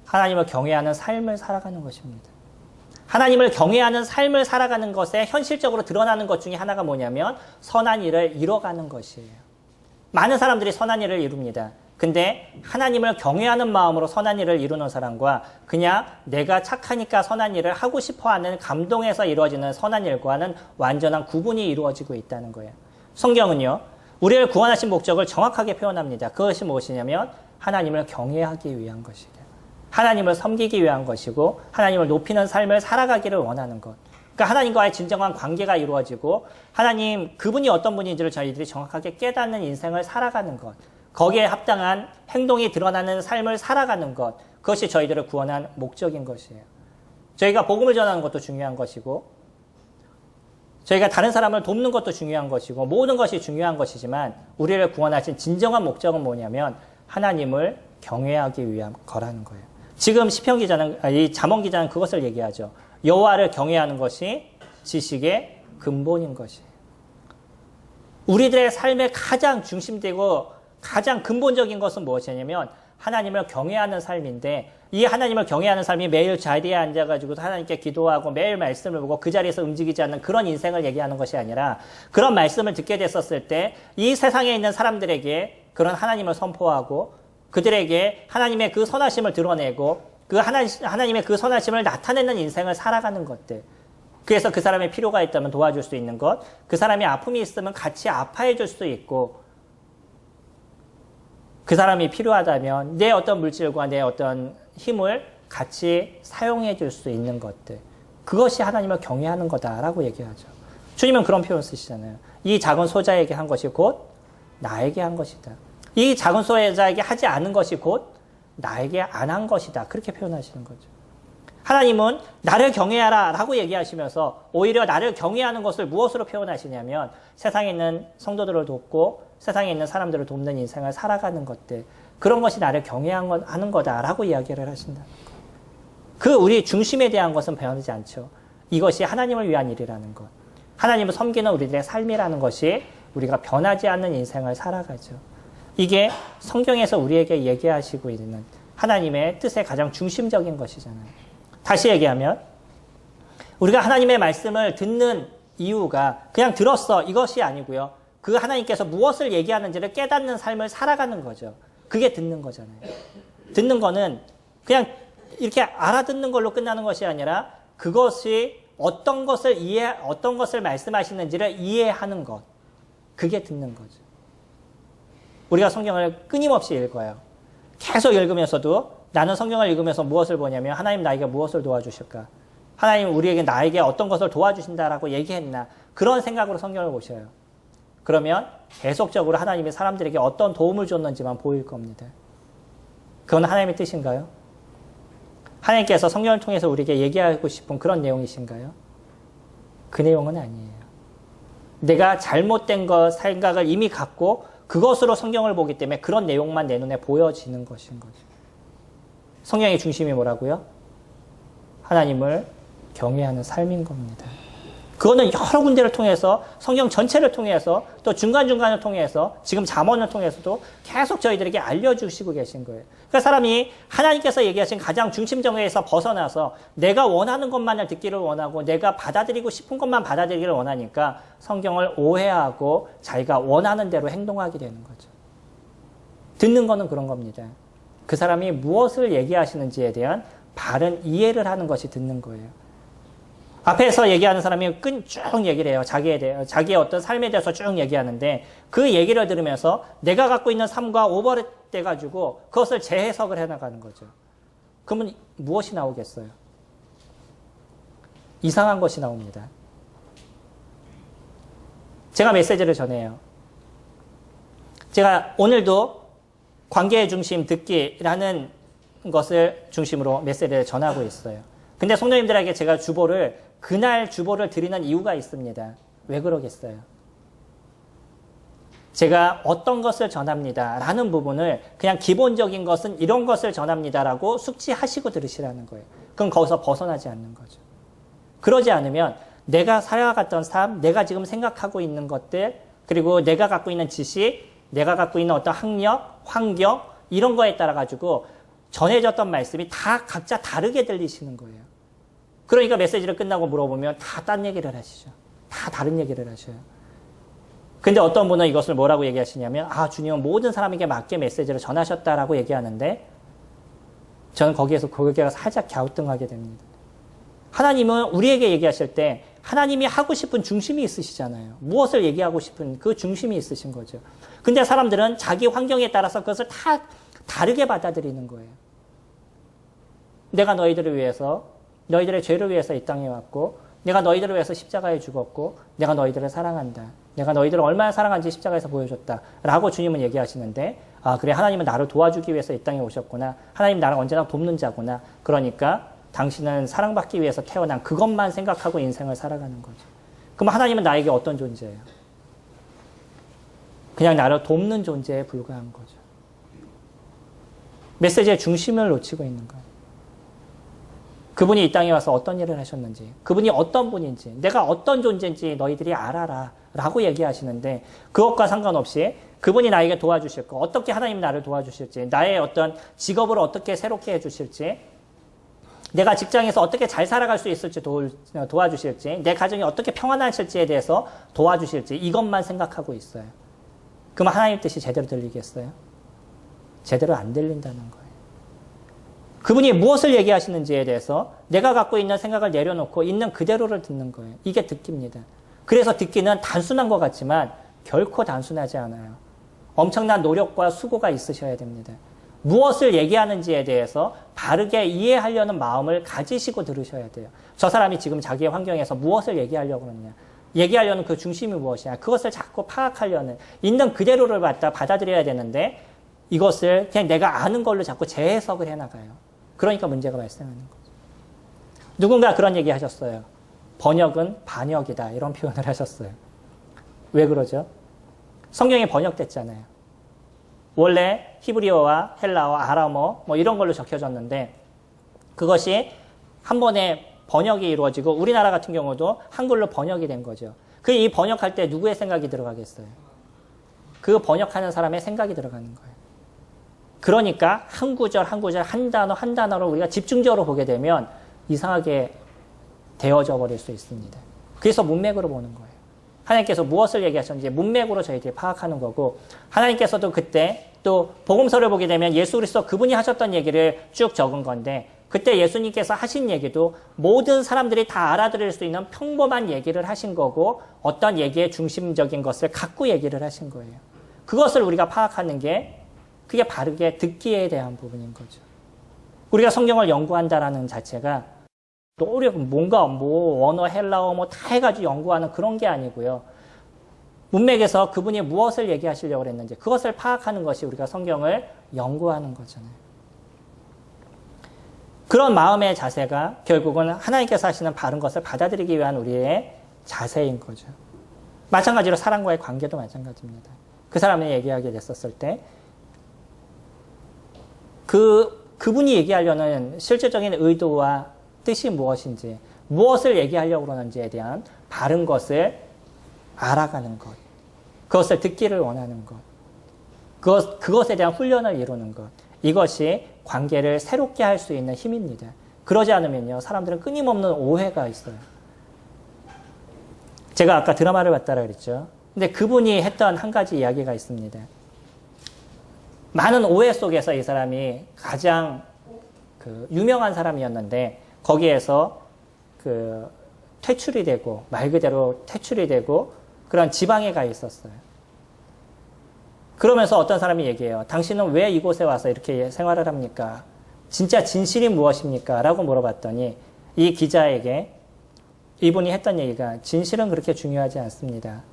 S1: 하나님을 경외하는 삶을 살아가는 것입니다. 하나님을 경외하는 삶을 살아가는 것에 현실적으로 드러나는 것 중에 하나가 뭐냐면 선한 일을 이뤄가는 것이에요. 많은 사람들이 선한 일을 이룹니다. 근데 하나님을 경외하는 마음으로 선한 일을 이루는 사람과 그냥 내가 착하니까 선한 일을 하고 싶어하는 감동에서 이루어지는 선한 일과는 완전한 구분이 이루어지고 있다는 거예요. 성경은요. 우리를 구원하신 목적을 정확하게 표현합니다. 그것이 무엇이냐면 하나님을 경외하기 위한 것이에요. 하나님을 섬기기 위한 것이고 하나님을 높이는 삶을 살아가기를 원하는 것. 그러니까 하나님과의 진정한 관계가 이루어지고 하나님 그분이 어떤 분인지를 저희들이 정확하게 깨닫는 인생을 살아가는 것. 거기에 합당한 행동이 드러나는 삶을 살아가는 것. 그것이 저희들을 구원한 목적인 것이에요. 저희가 복음을 전하는 것도 중요한 것이고 저희가 다른 사람을 돕는 것도 중요한 것이고 모든 것이 중요한 것이지만 우리를 구원하신 진정한 목적은 뭐냐면 하나님을 경외하기 위한 거라는 거예요. 지금 시편 기자는 이 잠언 기자는 그것을 얘기하죠. 여호와를 경외하는 것이 지식의 근본인 것이에요. 우리들의 삶의 가장 중심되고 가장 근본적인 것은 무엇이냐면 하나님을 경외하는 삶인데 이 하나님을 경외하는 삶이 매일 자리에 앉아가지고 하나님께 기도하고 매일 말씀을 보고 그 자리에서 움직이지 않는 그런 인생을 얘기하는 것이 아니라 그런 말씀을 듣게 됐었을 때 이 세상에 있는 사람들에게 그런 하나님을 선포하고 그들에게 하나님의 그 선하심을 드러내고 그 하나님의 그 선하심을 나타내는 인생을 살아가는 것들. 그래서 그 사람의 필요가 있다면 도와줄 수 있는 것, 그 사람이 아픔이 있으면 같이 아파해 줄 수 있고 그 사람이 필요하다면 내 어떤 물질과 내 어떤 힘을 같이 사용해 줄 수 있는 것들. 그것이 하나님을 경외하는 거다라고 얘기하죠. 주님은 그런 표현 쓰시잖아요. 이 작은 소자에게 한 것이 곧 나에게 한 것이다. 이 작은 소자에게 하지 않은 것이 곧 나에게 안 한 것이다. 그렇게 표현하시는 거죠. 하나님은 나를 경외하라 라고 얘기하시면서 오히려 나를 경외하는 것을 무엇으로 표현하시냐면 세상에 있는 성도들을 돕고 세상에 있는 사람들을 돕는 인생을 살아가는 것들 그런 것이 나를 경외하는 거다라고 이야기를 하신다. 그 우리 중심에 대한 것은 변하지 않죠. 이것이 하나님을 위한 일이라는 것. 하나님을 섬기는 우리들의 삶이라는 것이 우리가 변하지 않는 인생을 살아가죠. 이게 성경에서 우리에게 얘기하시고 있는 하나님의 뜻의 가장 중심적인 것이잖아요. 다시 얘기하면 우리가 하나님의 말씀을 듣는 이유가 그냥 들었어 이것이 아니고요. 그 하나님께서 무엇을 얘기하는지를 깨닫는 삶을 살아가는 거죠. 그게 듣는 거잖아요. 듣는 거는 그냥 이렇게 알아듣는 걸로 끝나는 것이 아니라 그것이 어떤 것을 말씀하시는지를 이해하는 것. 그게 듣는 거죠. 우리가 성경을 끊임없이 읽어요. 계속 읽으면서도 나는 성경을 읽으면서 무엇을 보냐면 하나님 나에게 무엇을 도와주실까? 하나님 우리에게 나에게 어떤 것을 도와주신다라고 얘기했나? 그런 생각으로 성경을 보셔요. 그러면 계속적으로 하나님이 사람들에게 어떤 도움을 줬는지만 보일 겁니다. 그건 하나님의 뜻인가요? 하나님께서 성경을 통해서 우리에게 얘기하고 싶은 그런 내용이신가요? 그 내용은 아니에요. 내가 잘못된 것 생각을 이미 갖고 그것으로 성경을 보기 때문에 그런 내용만 내 눈에 보여지는 것인 거죠. 성경의 중심이 뭐라고요? 하나님을 경외하는 삶인 겁니다. 그거는 여러 군데를 통해서 성경 전체를 통해서 또 중간중간을 통해서 지금 잠언을 통해서도 계속 저희들에게 알려주시고 계신 거예요. 그러니까 사람이 하나님께서 얘기하신 가장 중심정에서 벗어나서 내가 원하는 것만을 듣기를 원하고 내가 받아들이고 싶은 것만 받아들이기를 원하니까 성경을 오해하고 자기가 원하는 대로 행동하게 되는 거죠. 듣는 거는 그런 겁니다. 그 사람이 무엇을 얘기하시는지에 대한 바른 이해를 하는 것이 듣는 거예요. 앞에서 얘기하는 사람이 쭉 얘기를 해요. 자기의 어떤 삶에 대해서 쭉 얘기하는데 그 얘기를 들으면서 내가 갖고 있는 삶과 오버랩돼 가지고 그것을 재해석을 해나가는 거죠. 그러면 무엇이 나오겠어요? 이상한 것이 나옵니다. 제가 메시지를 전해요. 제가 오늘도 관계의 중심 듣기라는 것을 중심으로 메시지를 전하고 있어요. 근데 성도님들에게 제가 그날 주보를 드리는 이유가 있습니다. 왜 그러겠어요? 제가 어떤 것을 전합니다 라는 부분을 그냥 기본적인 것은 이런 것을 전합니다 라고 숙지하시고 들으시라는 거예요. 그럼 거기서 벗어나지 않는 거죠. 그러지 않으면 내가 살아갔던 삶, 내가 지금 생각하고 있는 것들, 그리고 내가 갖고 있는 지식, 내가 갖고 있는 어떤 학력, 환경 이런 거에 따라 가지고 전해졌던 말씀이 다 각자 다르게 들리시는 거예요. 그러니까 메시지를 끝나고 물어보면 다 딴 얘기를 하시죠. 다 다른 얘기를 하셔요. 근데 어떤 분은 이것을 뭐라고 얘기하시냐면 주님은 모든 사람에게 맞게 메시지를 전하셨다라고 얘기하는데 저는 거기에서 살짝 갸우뚱하게 됩니다. 하나님은 우리에게 얘기하실 때 하나님이 하고 싶은 중심이 있으시잖아요. 무엇을 얘기하고 싶은 그 중심이 있으신 거죠. 근데 사람들은 자기 환경에 따라서 그것을 다 다르게 받아들이는 거예요. 내가 너희들을 위해서 너희들의 죄를 위해서 이 땅에 왔고 내가 너희들을 위해서 십자가에 죽었고 내가 너희들을 사랑한다. 내가 너희들을 얼마나 사랑한지 십자가에서 보여줬다. 라고 주님은 얘기하시는데 그래 하나님은 나를 도와주기 위해서 이 땅에 오셨구나. 하나님 나를 언제나 돕는 자구나. 그러니까 당신은 사랑받기 위해서 태어난 그것만 생각하고 인생을 살아가는 거죠. 그럼 하나님은 나에게 어떤 존재예요? 그냥 나를 돕는 존재에 불과한 거죠. 메시지의 중심을 놓치고 있는 거예요. 그분이 이 땅에 와서 어떤 일을 하셨는지, 그분이 어떤 분인지, 내가 어떤 존재인지 너희들이 알아라 라고 얘기하시는데 그것과 상관없이 그분이 나에게 도와주실 거, 어떻게 하나님 나를 도와주실지, 나의 어떤 직업을 어떻게 새롭게 해주실지, 내가 직장에서 어떻게 잘 살아갈 수 있을지 도와주실지, 내 가정이 어떻게 평안하실지에 대해서 도와주실지 이것만 생각하고 있어요. 그럼 하나님 뜻이 제대로 들리겠어요? 제대로 안 들린다는 거예요. 그분이 무엇을 얘기하시는지에 대해서 내가 갖고 있는 생각을 내려놓고 있는 그대로를 듣는 거예요. 이게 듣기입니다. 그래서 듣기는 단순한 것 같지만 결코 단순하지 않아요. 엄청난 노력과 수고가 있으셔야 됩니다. 무엇을 얘기하는지에 대해서 바르게 이해하려는 마음을 가지시고 들으셔야 돼요. 저 사람이 지금 자기의 환경에서 무엇을 얘기하려고 하느냐. 얘기하려는 그 중심이 무엇이냐. 그것을 자꾸 파악하려는 있는 그대로를 받아들여야 되는데 이것을 그냥 내가 아는 걸로 자꾸 재해석을 해나가요. 그러니까 문제가 발생하는 거죠. 누군가 그런 얘기 하셨어요. 번역은 반역이다. 이런 표현을 하셨어요. 왜 그러죠? 성경이 번역됐잖아요. 원래 히브리어와 헬라어, 아람어 이런 걸로 적혀졌는데 그것이 한 번에 번역이 이루어지고 우리나라 같은 경우도 한글로 번역이 된 거죠. 이 번역할 때 누구의 생각이 들어가겠어요? 그 번역하는 사람의 생각이 들어가는 거예요. 그러니까 한 구절 한 구절 한 단어 한 단어로 우리가 집중적으로 보게 되면 이상하게 되어져 버릴 수 있습니다. 그래서 문맥으로 보는 거예요. 하나님께서 무엇을 얘기하셨는지 문맥으로 저희들이 파악하는 거고 하나님께서도 그때 또 복음서를 보게 되면 예수 그리스도 그분이 하셨던 얘기를 쭉 적은 건데 그때 예수님께서 하신 얘기도 모든 사람들이 다 알아들을 수 있는 평범한 얘기를 하신 거고 어떤 얘기의 중심적인 것을 갖고 얘기를 하신 거예요. 그것을 우리가 파악하는 게 그게 바르게 듣기에 대한 부분인 거죠. 우리가 성경을 연구한다라는 자체가 뭔가 원어, 헬라어 다 해가지고 연구하는 그런 게 아니고요. 문맥에서 그분이 무엇을 얘기하시려고 했는지 그것을 파악하는 것이 우리가 성경을 연구하는 거잖아요. 그런 마음의 자세가 결국은 하나님께서 하시는 바른 것을 받아들이기 위한 우리의 자세인 거죠. 마찬가지로 사람과의 관계도 마찬가지입니다. 그 사람이 얘기하게 됐었을 때 그분이 얘기하려는 실질적인 의도와 뜻이 무엇인지, 무엇을 얘기하려고 그러는지에 대한 바른 것을 알아가는 것, 그것을 듣기를 원하는 것, 그것에 대한 훈련을 이루는 것, 이것이 관계를 새롭게 할 수 있는 힘입니다. 그러지 않으면요, 사람들은 끊임없는 오해가 있어요. 제가 아까 드라마를 봤다라 그랬죠. 근데 그분이 했던 한 가지 이야기가 있습니다. 많은 오해 속에서 이 사람이 가장 유명한 사람이었는데 거기에서 퇴출이 되고, 말 그대로 퇴출이 되고 그런 지방에 가 있었어요. 그러면서 어떤 사람이 얘기해요. 당신은 왜 이곳에 와서 이렇게 생활을 합니까? 진짜 진실이 무엇입니까? 라고 물어봤더니 이 기자에게 이분이 했던 얘기가 진실은 그렇게 중요하지 않습니다.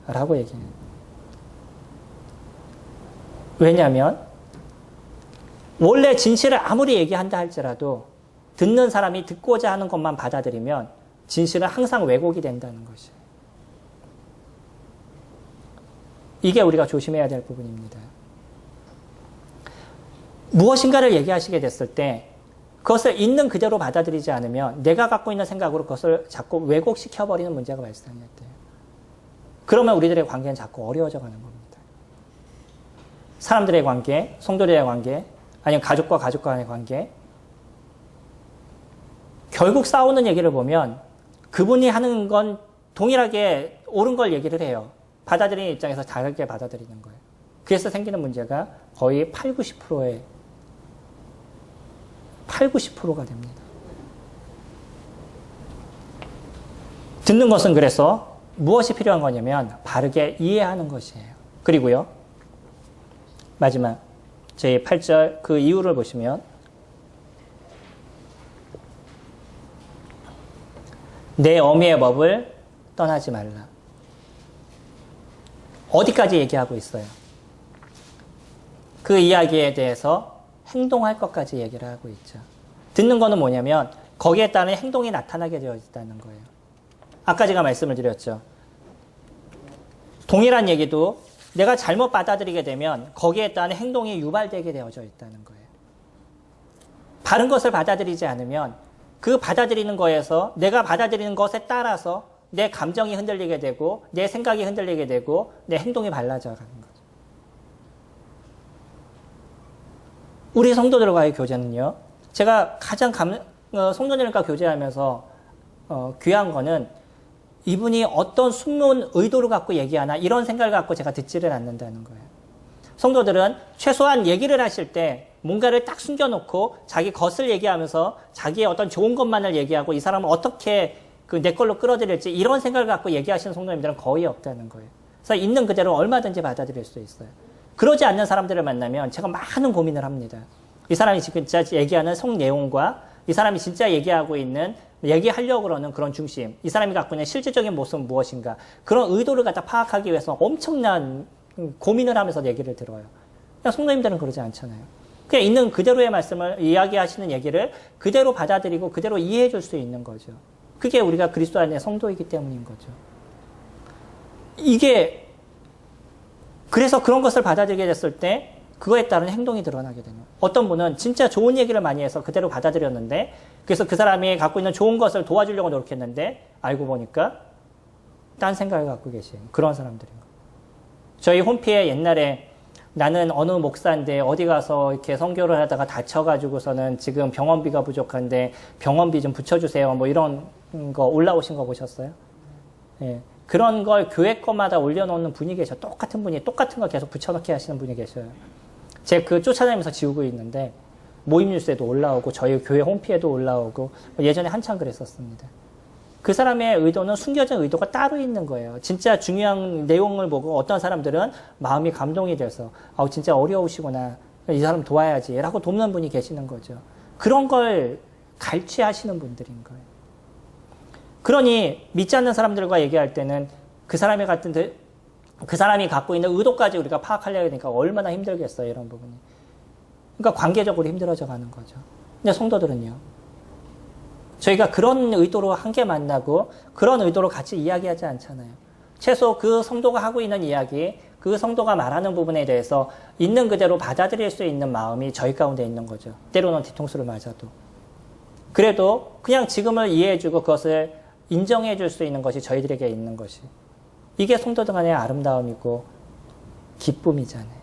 S1: 라고 얘기해요. 왜냐하면 원래 진실을 아무리 얘기한다 할지라도 듣는 사람이 듣고자 하는 것만 받아들이면 진실은 항상 왜곡이 된다는 것이에요. 이게 우리가 조심해야 될 부분입니다. 무엇인가를 얘기하시게 됐을 때 그것을 있는 그대로 받아들이지 않으면 내가 갖고 있는 생각으로 그것을 자꾸 왜곡시켜버리는 문제가 발생해야 돼요. 그러면 우리들의 관계는 자꾸 어려워져 가는 겁니다. 사람들의 관계, 성도들의 관계, 아니면 가족과 가족 간의 관계. 결국 싸우는 얘기를 보면 그분이 하는 건 동일하게 옳은 걸 얘기를 해요. 받아들이는 입장에서 다르게 받아들이는 거예요. 그래서 생기는 문제가 거의 90%가 됩니다. 듣는 것은 그래서 무엇이 필요한 거냐면 바르게 이해하는 것이에요. 그리고요, 마지막 제8절 그 이유를 보시면 내 어미의 법을 떠나지 말라. 어디까지 얘기하고 있어요? 그 이야기에 대해서 행동할 것까지 얘기를 하고 있죠. 듣는 거는 뭐냐면 거기에 따른 행동이 나타나게 되어 있다는 거예요. 아까 제가 말씀을 드렸죠. 동일한 얘기도 내가 잘못 받아들이게 되면 거기에 따른 행동이 유발되게 되어져 있다는 거예요. 바른 것을 받아들이지 않으면 그 받아들이는 거에서 내가 받아들이는 것에 따라서 내 감정이 흔들리게 되고 내 생각이 흔들리게 되고 내 행동이 발라져 가는 거죠. 우리 성도들과의 교제는요. 제가 가장 성도들과 교제하면서 귀한 거는 이분이 어떤 숨은 의도를 갖고 얘기하나 이런 생각을 갖고 제가 듣지를 않는다는 거예요. 성도들은 최소한 얘기를 하실 때 뭔가를 딱 숨겨놓고 자기 것을 얘기하면서 자기의 어떤 좋은 것만을 얘기하고 이 사람을 어떻게 내 걸로 끌어들일지 이런 생각을 갖고 얘기하시는 성도님들은 거의 없다는 거예요. 그래서 있는 그대로 얼마든지 받아들일 수 있어요. 그러지 않는 사람들을 만나면 제가 많은 고민을 합니다. 이 사람이 진짜 얘기하는 속 내용과 이 사람이 진짜 얘기하려고 그러는 그런 중심, 이 사람이 갖고 있는 실질적인 모습은 무엇인가, 그런 의도를 갖다 파악하기 위해서 엄청난 고민을 하면서 얘기를 들어요. 그냥 성도님들은 그러지 않잖아요. 그냥 있는 그대로의 말씀을 이야기하시는 얘기를 그대로 받아들이고 그대로 이해해 줄 수 있는 거죠. 그게 우리가 그리스도 안의 성도이기 때문인 거죠. 그래서 그런 것을 받아들이게 됐을 때 그거에 따른 행동이 드러나게 되는 거예요. 어떤 분은 진짜 좋은 얘기를 많이 해서 그대로 받아들였는데 그래서 그 사람이 갖고 있는 좋은 것을 도와주려고 노력했는데 알고 보니까 딴 생각을 갖고 계신 그런 사람들인 거예요. 저희 홈피에 옛날에 나는 어느 목사인데 어디 가서 이렇게 선교를 하다가 다쳐가지고서는 지금 병원비가 부족한데 병원비 좀 붙여주세요. 뭐 이런 거 올라오신 거 보셨어요? 예. 그런 걸 교회 거마다 올려놓는 분이 계셔. 똑같은 분이 똑같은 거 계속 붙여넣기 하시는 분이 계셔요. 제가 쫓아다니면서 지우고 있는데 모임 뉴스에도 올라오고 저희 교회 홈피에도 올라오고 예전에 한참 그랬었습니다. 그 사람의 의도는 숨겨진 의도가 따로 있는 거예요. 진짜 중요한 내용을 보고 어떤 사람들은 마음이 감동이 돼서 진짜 어려우시구나. 이 사람 도와야지 라고 돕는 분이 계시는 거죠. 그런 걸 갈취하시는 분들인 거예요. 그러니 믿지 않는 사람들과 얘기할 때는 그 사람이 갖고 있는 의도까지 우리가 파악하려고 하니까 얼마나 힘들겠어요, 이런 부분이. 그러니까 관계적으로 힘들어져 가는 거죠. 근데 성도들은요. 저희가 그런 의도로 함께 만나고 그런 의도로 같이 이야기하지 않잖아요. 최소 그 성도가 하고 있는 이야기, 그 성도가 말하는 부분에 대해서 있는 그대로 받아들일 수 있는 마음이 저희 가운데 있는 거죠. 때로는 뒤통수를 맞아도. 그래도 그냥 지금을 이해해주고 그것을 인정해줄 수 있는 것이 저희들에게 있는 것이. 이게 성도들 간의 아름다움이고 기쁨이잖아요.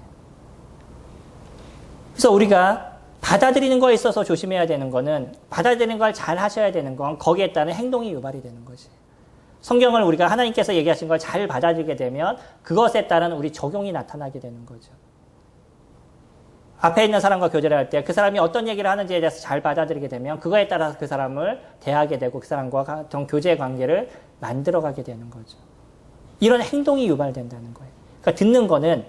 S1: 그래서 우리가 받아들이는 거에 있어서 조심해야 되는 거는 받아들이는 걸 잘 하셔야 되는 건 거기에 따른 행동이 유발이 되는 거지. 성경을 우리가 하나님께서 얘기하신 걸 잘 받아들이게 되면 그것에 따른 우리 적용이 나타나게 되는 거죠. 앞에 있는 사람과 교제를 할 때 그 사람이 어떤 얘기를 하는지에 대해서 잘 받아들이게 되면 그거에 따라서 그 사람을 대하게 되고 그 사람과 어떤 교제의 관계를 만들어가게 되는 거죠. 이런 행동이 유발된다는 거예요. 그러니까 듣는 거는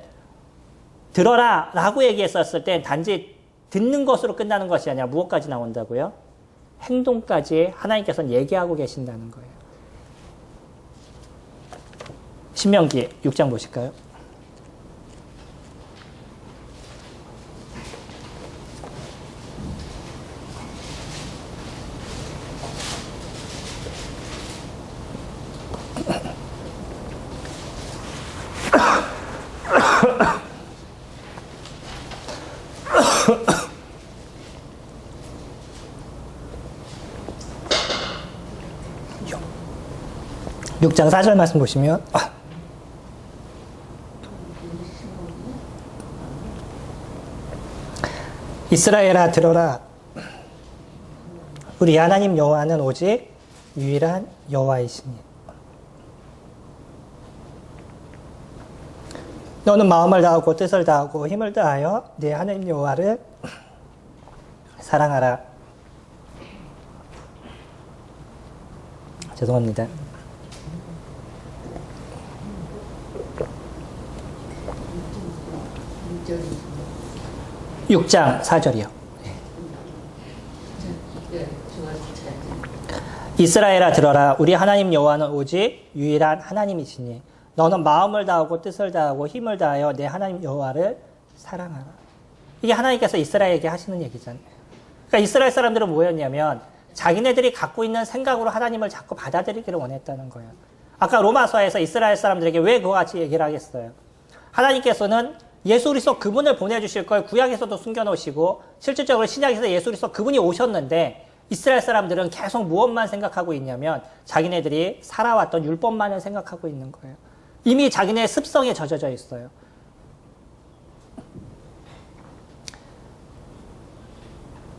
S1: 들어라 라고 얘기했었을 때 단지 듣는 것으로 끝나는 것이 아니라 무엇까지 나온다고요? 행동까지 하나님께서는 얘기하고 계신다는 거예요. 신명기 6장 보실까요? 육 장 4절 말씀 보시면 이스라엘아 들어라. 우리 하나님 여호와는 오직 유일한 여호와이시니 너는 마음을 다하고 뜻을 다하고 힘을 다하여 네 하나님 여호와를 사랑하라. 죄송합니다. 6장 4절이요. 이스라엘아 들어라. 우리 하나님 여호와는 오직 유일한 하나님이시니 너는 마음을 다하고 뜻을 다하고 힘을 다하여 내 하나님 여호와를 사랑하라. 이게 하나님께서 이스라엘에게 하시는 얘기잖아요. 그러니까 이스라엘 사람들은 뭐였냐면 자기네들이 갖고 있는 생각으로 하나님을 자꾸 받아들이기를 원했다는 거예요. 아까 로마서에서 이스라엘 사람들에게 왜 그와 같이 얘기를 하겠어요? 하나님께서는 예수 그리스도 그분을 보내주실 걸 구약에서도 숨겨놓으시고 실질적으로 신약에서 예수 그리스도 그분이 오셨는데 이스라엘 사람들은 계속 무엇만 생각하고 있냐면 자기네들이 살아왔던 율법만을 생각하고 있는 거예요. 이미 자기네 습성에 젖어져 있어요.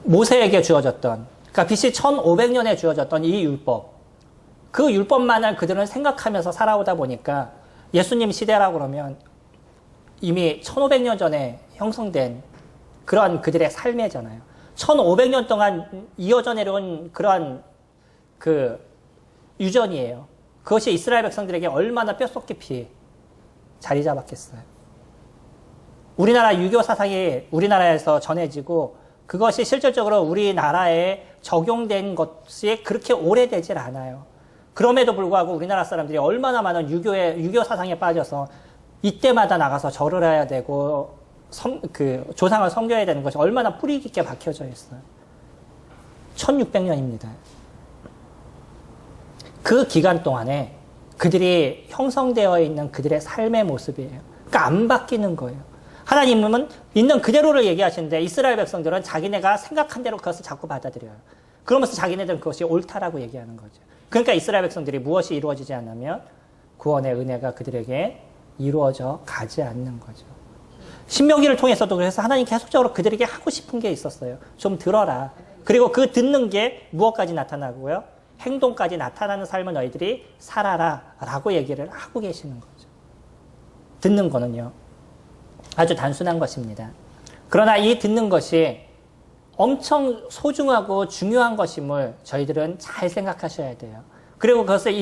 S1: 모세에게 주어졌던, 그러니까 BC 1500년에 주어졌던 이 율법, 그 율법만을 그들은 생각하면서 살아오다 보니까 예수님 시대라고 그러면 이미 1500년 전에 형성된 그러한 그들의 삶이잖아요. 1500년 동안 이어져 내려온 그러한 그 유전이에요. 그것이 이스라엘 백성들에게 얼마나 뼛속 깊이 자리 잡았겠어요. 우리나라 유교 사상이 우리나라에서 전해지고 그것이 실질적으로 우리나라에 적용된 것이 그렇게 오래되질 않아요. 그럼에도 불구하고 우리나라 사람들이 얼마나 많은 유교 사상에 빠져서 이때마다 나가서 절을 해야 되고 조상을 섬겨야 되는 것이 얼마나 뿌리 깊게 박혀져 있어요. 1600년입니다. 그 기간 동안에 그들이 형성되어 있는 그들의 삶의 모습이에요. 그러니까 안 바뀌는 거예요. 하나님은 있는 그대로를 얘기하시는데 이스라엘 백성들은 자기네가 생각한 대로 그것을 자꾸 받아들여요. 그러면서 자기네들은 그것이 옳다라고 얘기하는 거죠. 그러니까 이스라엘 백성들이 무엇이 이루어지지 않으면 구원의 은혜가 그들에게 이루어져 가지 않는 거죠. 신명기를 통해서도 그래서 하나님 계속적으로 그들에게 하고 싶은 게 있었어요. 좀 들어라. 그리고 그 듣는 게 무엇까지 나타나고요? 행동까지 나타나는 삶을 너희들이 살아라 라고 얘기를 하고 계시는 거죠. 듣는 거는요, 아주 단순한 것입니다. 그러나 이 듣는 것이 엄청 소중하고 중요한 것임을 저희들은 잘 생각하셔야 돼요. 그리고 그것을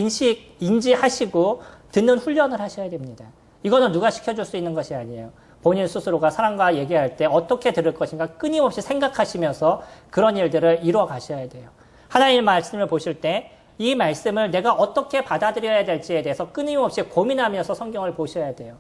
S1: 인지하시고 듣는 훈련을 하셔야 됩니다. 이거는 누가 시켜줄 수 있는 것이 아니에요. 본인 스스로가 사람과 얘기할 때 어떻게 들을 것인가 끊임없이 생각하시면서 그런 일들을 이루어 가셔야 돼요. 하나님의 말씀을 보실 때 이 말씀을 내가 어떻게 받아들여야 될지에 대해서 끊임없이 고민하면서 성경을 보셔야 돼요.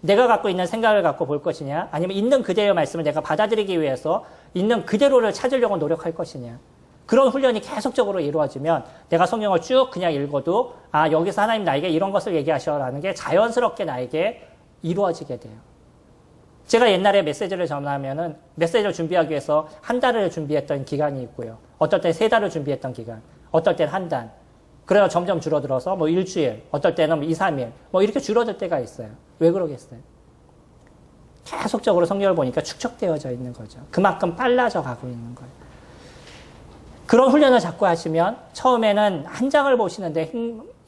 S1: 내가 갖고 있는 생각을 갖고 볼 것이냐, 아니면 있는 그대로의 말씀을 내가 받아들이기 위해서 있는 그대로를 찾으려고 노력할 것이냐. 그런 훈련이 계속적으로 이루어지면 내가 성경을 쭉 그냥 읽어도 아, 여기서 하나님 나에게 이런 것을 얘기하셔라는 게 자연스럽게 나에게 이루어지게 돼요. 제가 옛날에 메시지를 전하면은 메시지를 준비하기 위해서 한 달을 준비했던 기간이 있고요. 어떨 때 3달을 준비했던 기간, 어떨 땐 한 달. 그래서 점점 줄어들어서 뭐 일주일, 어떨 때는 2, 3일, 뭐 이렇게 줄어들 때가 있어요. 왜 그러겠어요? 계속적으로 성경을 보니까 축적되어져 있는 거죠. 그만큼 빨라져 가고 있는 거예요. 그런 훈련을 자꾸 하시면 처음에는 한 장을 보시는데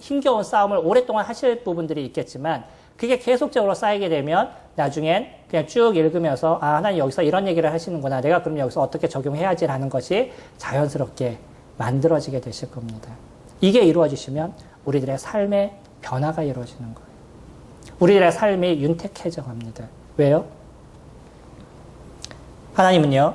S1: 힘겨운 싸움을 오랫동안 하실 부분들이 있겠지만 그게 계속적으로 쌓이게 되면 나중엔 그냥 쭉 읽으면서 아, 하나님 여기서 이런 얘기를 하시는구나. 내가 그럼 여기서 어떻게 적용해야지라는 것이 자연스럽게 만들어지게 되실 겁니다. 이게 이루어지시면 우리들의 삶의 변화가 이루어지는 거예요. 우리들의 삶이 윤택해져 갑니다. 왜요? 하나님은요,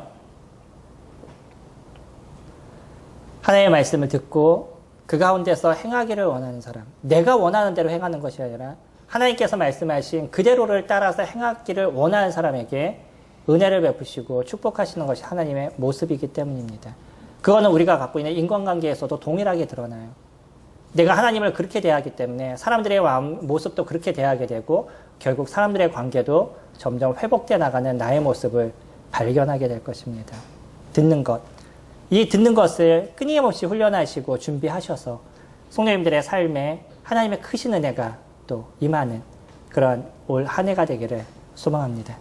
S1: 하나님의 말씀을 듣고 그 가운데서 행하기를 원하는 사람, 내가 원하는 대로 행하는 것이 아니라 하나님께서 말씀하신 그대로를 따라서 행하기를 원하는 사람에게 은혜를 베푸시고 축복하시는 것이 하나님의 모습이기 때문입니다. 그거는 우리가 갖고 있는 인간관계에서도 동일하게 드러나요. 내가 하나님을 그렇게 대하기 때문에 사람들의 모습도 그렇게 대하게 되고 결국 사람들의 관계도 점점 회복되어 나가는 나의 모습을 발견하게 될 것입니다. 듣는 것. 이 듣는 것을 끊임없이 훈련하시고 준비하셔서 성도님들의 삶에 하나님의 크신 은혜가 또 임하는 그런 올 한 해가 되기를 소망합니다.